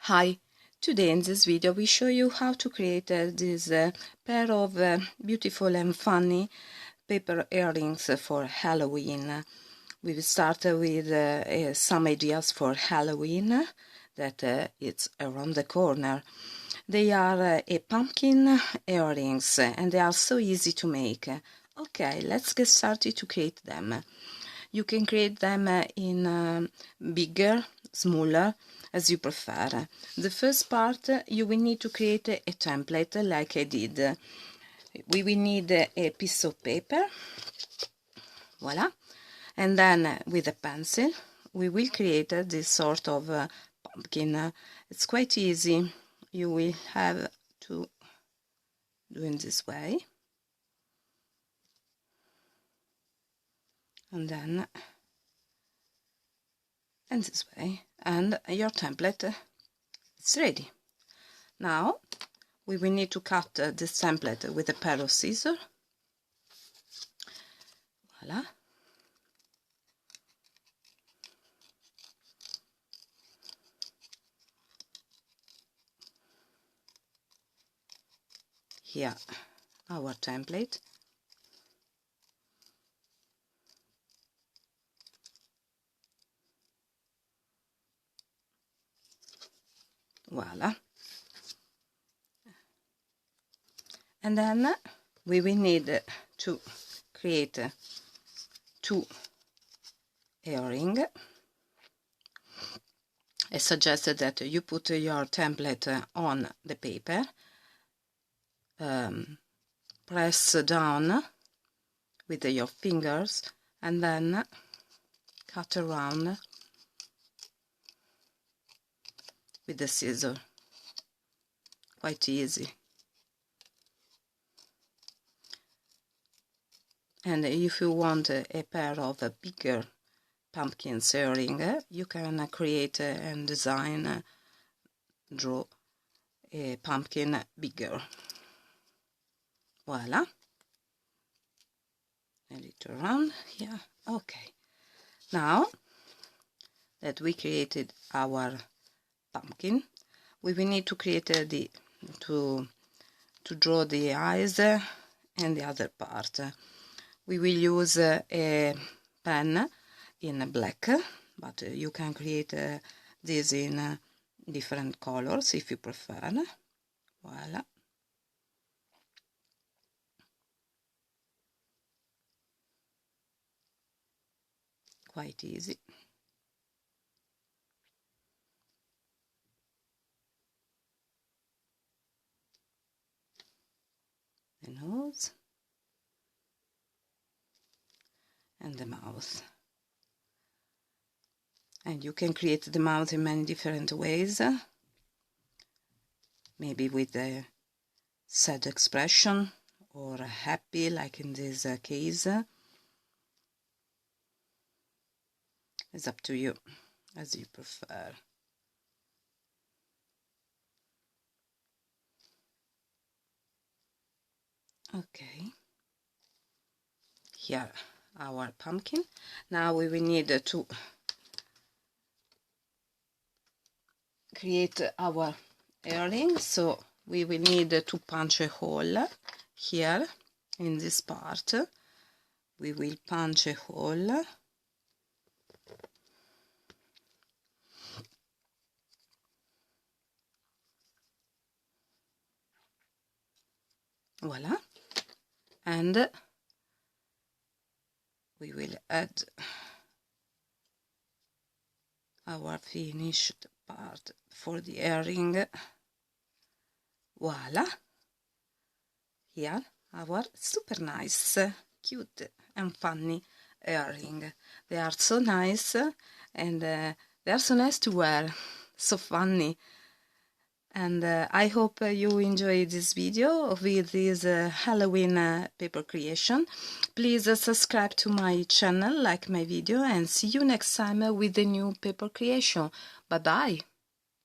Hi, today in this video we show you how to create this pair of beautiful and funny paper earrings for Halloween. We will start with some ideas for Halloween that it's around the corner. They are a pumpkin earrings and they are so easy to make. Okay, let's get started to create them. You can create them in bigger, smaller, as you prefer. The first part, you will need to create a template like I did. We will need a piece of paper, voila, and then with a pencil we will create this sort of pumpkin. It's quite easy. You will have to do in this way, and then in this way, and your template is ready. Now we will need to cut this template with a pair of scissors. Voila. Here our template. Voila. And then we will need to create two earrings. I suggest that you put your template on the paper, press down with your fingers, and then cut around with the scissors. Quite easy. And if you want a pair of bigger pumpkin earring, you can create and design, draw a pumpkin bigger. Voila. A little round here. Okay. Now that we created our pumpkin, we will need to create to draw the eyes and the other part. We will use a pen in black, but you can create this in different colors if you prefer. Voila. Quite easy. The nose and the mouth. And you can create the mouth in many different ways, maybe with a sad expression or happy, like in this case. It's up to you, as you prefer. Okay, here our pumpkin. Now we will need to create our earring, so we will need to punch a hole here in this part. We will punch a hole. Voila. And we will add our finished part for the earring. Voila. Here our super nice, cute and funny earring. They are so nice, and they are so nice to wear, so funny. And I hope you enjoyed this video with this Halloween paper creation. Please subscribe to my channel, like my video, and see you next time with a new paper creation. Bye bye.